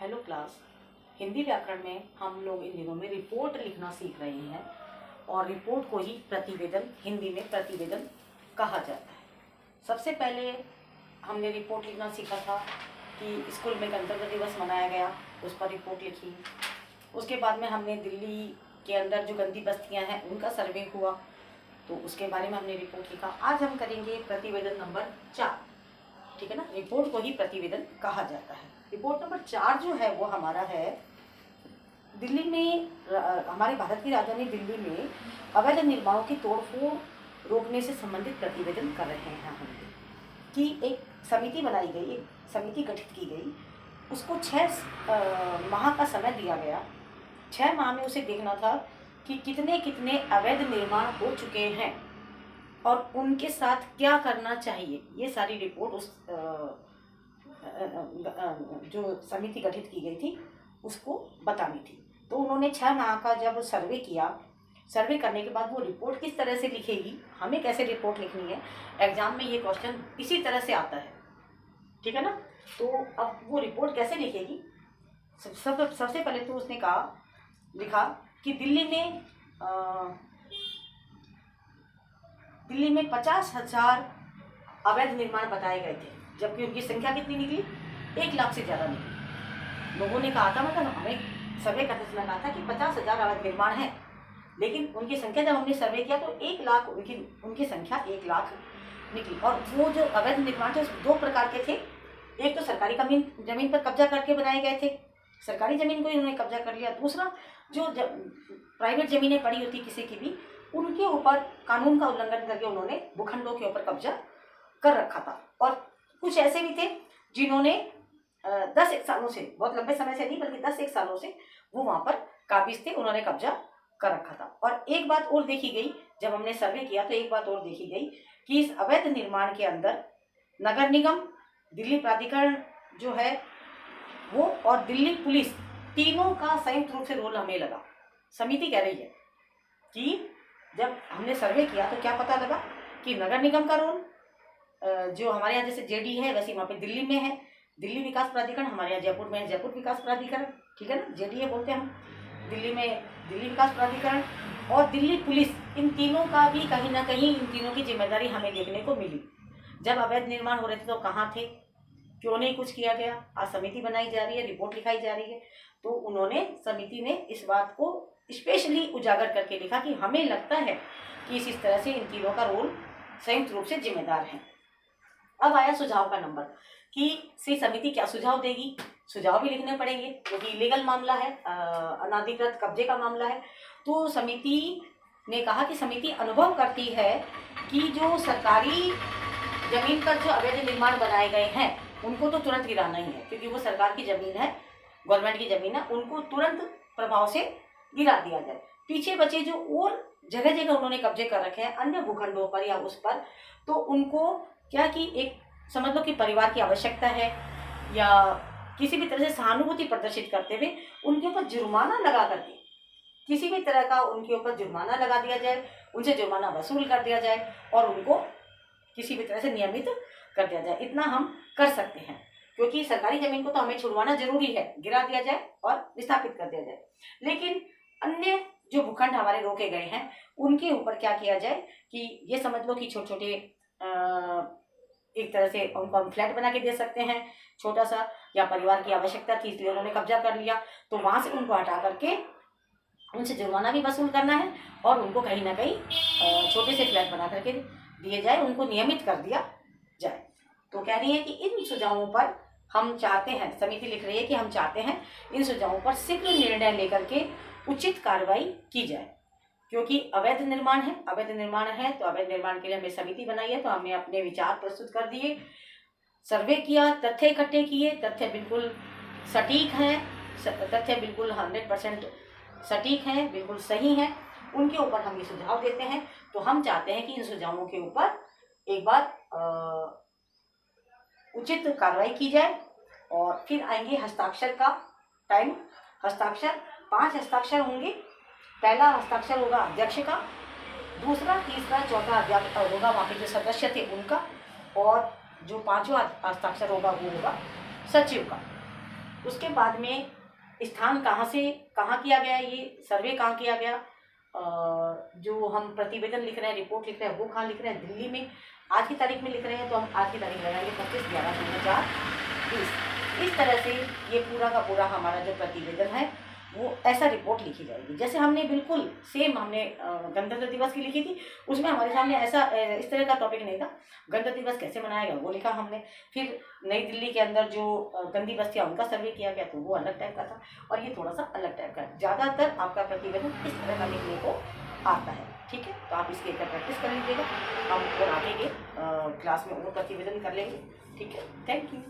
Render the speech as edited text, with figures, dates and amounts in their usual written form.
Hello class. Hindi व्याकरण में हम लोग इन दिनों में रिपोर्ट लिखना सीख रहे हैं और रिपोर्ट को ही प्रतिवेदन, हिंदी में प्रतिवेदन कहा जाता है। सबसे पहले हमने रिपोर्ट लिखना सीखा था कि स्कूल में गणतंत्र दिवस मनाया गया, उस पर रिपोर्ट लिखी। उसके बाद में हमने दिल्ली के अंदर जो गंदी बस्तियां हैं उनका सर्वे हुआ, तो उसके बारे में हमने रिपोर्ट लिखा। आज हम करेंगे प्रतिवेदन नंबर 4, ठीक है ना। रिपोर्ट को ही प्रतिवेदन कहा जाता है। रिपोर्ट नंबर 4 जो है वो हमारा है, दिल्ली में, हमारे भारत की राजधानी दिल्ली में अवैध निर्माणों की तोड़फोड़ रोकने से संबंधित प्रतिवेदन कर रहे हैं हम, कि एक समिति बनाई गई, एक समिति गठित की गई, उसको 6 माह का समय दिया गया। 6 माह में उसे देखना था कि कितने कितने अवैध निर्माण हो चुके हैं और उनके साथ क्या करना चाहिए। ये सारी रिपोर्ट उस जो समिति गठित की गई थी उसको बतानी थी। तो उन्होंने 6 माह का जब सर्वे किया, सर्वे करने के बाद वो रिपोर्ट किस तरह से लिखेगी, हमें कैसे रिपोर्ट लिखनी है, एग्जाम में ये क्वेश्चन इसी तरह से आता है, ठीक है ना। तो अब वो रिपोर्ट कैसे लिखेगी, सबसे पहले तो उसने लिखा कि दिल्ली में 50,000 अवैध निर्माण बताए गए थे, जबकि उनकी संख्या कितनी निकली, 1 लाख से ज़्यादा निकली। लोगों ने कहा था, मतलब हमें सर्वे करते समय कहा था कि 50,000 अवैध निर्माण है, लेकिन उनकी संख्या जब हमने सर्वे किया तो 1 लाख, उनकी संख्या 1 लाख निकली। और वो जो अवैध निर्माण थे 2 प्रकार के थे। एक तो सरकारी जमीन पर कब्जा करके बनाए गए थे, सरकारी ज़मीन को इन्होंने कब्जा कर लिया। दूसरा, जो प्राइवेट ज़मीनें पड़ी होती किसी की भी, उनके ऊपर कानून का उल्लंघन करके उन्होंने भूखंडों के ऊपर कब्जा कर रखा था। और कुछ ऐसे भी थे जिन्होंने 10-1 सालों से, बहुत लंबे समय से नहीं बल्कि 10-1 सालों से वो वहाँ पर काबिज थे, उन्होंने कब्जा कर रखा था। और एक बात और देखी गई, जब हमने सर्वे किया तो एक बात और देखी गई कि इस अवैध निर्माण के अंदर नगर निगम, दिल्ली प्राधिकरण जो है वो, और दिल्ली पुलिस, तीनों का संयुक्त रूप से रोल हमें लगा। समिति कह रही है कि जब हमने सर्वे किया तो क्या पता लगा कि नगर निगम का रोल, जो हमारे यहाँ जैसे जेडी है वैसे वहाँ पे दिल्ली में है दिल्ली विकास प्राधिकरण, हमारे यहाँ जयपुर में है जयपुर विकास प्राधिकरण, ठीक है ना, जेडीए बोलते हैं हम। दिल्ली में दिल्ली विकास प्राधिकरण और दिल्ली पुलिस, इन तीनों का भी कहीं ना कहीं, इन तीनों की जिम्मेदारी हमें देखने को मिली। जब अवैध निर्माण हो रहे थे तो कहाँ थे, क्यों नहीं कुछ किया गया। आज समिति बनाई जा रही है, रिपोर्ट लिखाई जा रही है, तो उन्होंने, समिति ने इस बात को स्पेशली उजागर करके लिखा कि हमें लगता है कि इस तरह से इन तीनों का रोल संयुक्त रूप से जिम्मेदार है। अब आया सुझाव का नंबर कि समिति क्या सुझाव देगी। सुझाव भी लिखने पड़ेंगे क्योंकि इलीगल मामला है, अनाधिकृत कब्जे का मामला है। तो समिति ने कहा कि समिति अनुभव करती है कि जो सरकारी जमीन पर जो अवैध निर्माण बनाए गए हैं उनको तो तुरंत गिराना ही है, क्योंकि वो सरकार की जमीन है, गवर्नमेंट की जमीन है, उनको तुरंत प्रभाव से गिरा दिया जाए। पीछे बचे जो और जगह जगह उन्होंने कब्जे कर रखे हैं अन्य भूखंडों पर या उस पर, तो उनको क्या कि एक समझ लो कि परिवार की आवश्यकता है या किसी भी तरह से सहानुभूति प्रदर्शित करते हुए उनके ऊपर जुर्माना लगा करके, किसी भी तरह का उनके ऊपर जुर्माना लगा दिया जाए, उनसे जुर्माना वसूल कर दिया जाए और उनको किसी भी तरह से नियमित कर दिया जाए। इतना हम कर सकते हैं, क्योंकि सरकारी जमीन को तो हमें छुड़वाना जरूरी है, गिरा दिया जाए और विस्थापित कर दिया जाए। लेकिन अन्य जो भूखंड हमारे रोके गए हैं उनके ऊपर क्या किया जाए कि ये समझ लो कि छोटे छोटे, एक तरह से उनको हम फ्लैट बना के दे सकते हैं छोटा सा, या परिवार की आवश्यकता थी इसलिए उन्होंने कब्जा कर लिया, तो वहाँ से उनको हटा करके उनसे जुर्माना भी वसूल करना है और उनको कहीं ना कहीं छोटे से फ्लैट बना करके दिए जाए, उनको नियमित कर दिया जाए। तो कह रही है कि इन सुझावों पर हम चाहते हैं, समिति लिख रही है कि हम चाहते हैं इन सुझावों पर शीघ्र निर्णय लेकर के उचित कार्रवाई की जाए, क्योंकि अवैध निर्माण है, अवैध निर्माण है तो अवैध निर्माण के लिए हमें समिति बनाई है, तो हमने अपने विचार प्रस्तुत कर दिए, सर्वे किया, तथ्य इकट्ठे किए, तथ्य बिल्कुल सटीक हैं, तथ्य बिल्कुल 100% सटीक हैं, बिल्कुल सही हैं, उनके ऊपर हम ये सुझाव देते हैं। तो हम चाहते हैं कि इन सुझावों के ऊपर एक बार उचित कार्रवाई की जाए। और फिर आएंगे हस्ताक्षर का टाइम। हस्ताक्षर 5 हस्ताक्षर होंगे। पहला हस्ताक्षर होगा अध्यक्ष का, दूसरा, तीसरा, चौथा अध्यापक होगा वहाँ के जो सदस्य थे उनका, और जो 5वां हस्ताक्षर होगा वो होगा सचिव का। उसके बाद में स्थान कहाँ से कहाँ किया गया, ये सर्वे कहाँ किया गया, जो हम प्रतिवेदन लिख रहे हैं, रिपोर्ट लिख रहे हैं, वो कहाँ लिख रहे हैं, दिल्ली में। आज की तारीख में लिख रहे हैं तो हम आज की तारीख लगाएंगे 25/11/2020। इस तरह से ये पूरा का पूरा हमारा जो प्रतिवेदन है वो ऐसा रिपोर्ट लिखी जाएगी जैसे हमने बिल्कुल सेम हमने गणतंत्र दिवस की लिखी थी। उसमें हमारे सामने ऐसा इस तरह का टॉपिक नहीं था। गणतंत्र दिवस कैसे मनाया गया वो लिखा हमने। फिर नई दिल्ली के अंदर जो गंदी बस्तियाँ उनका सर्वे किया गया तो वो अलग टाइप का था, और ये थोड़ा सा अलग टाइप का है। ज़्यादातर आपका प्रतिवेदन इस तरह का लिखने को आता है। ठीक है, तो आप इसकी एक प्रैक्टिस कर लीजिएगा। हम और आगे के क्लास में वो प्रतिवेदन कर लेंगे। ठीक है, थैंक यू।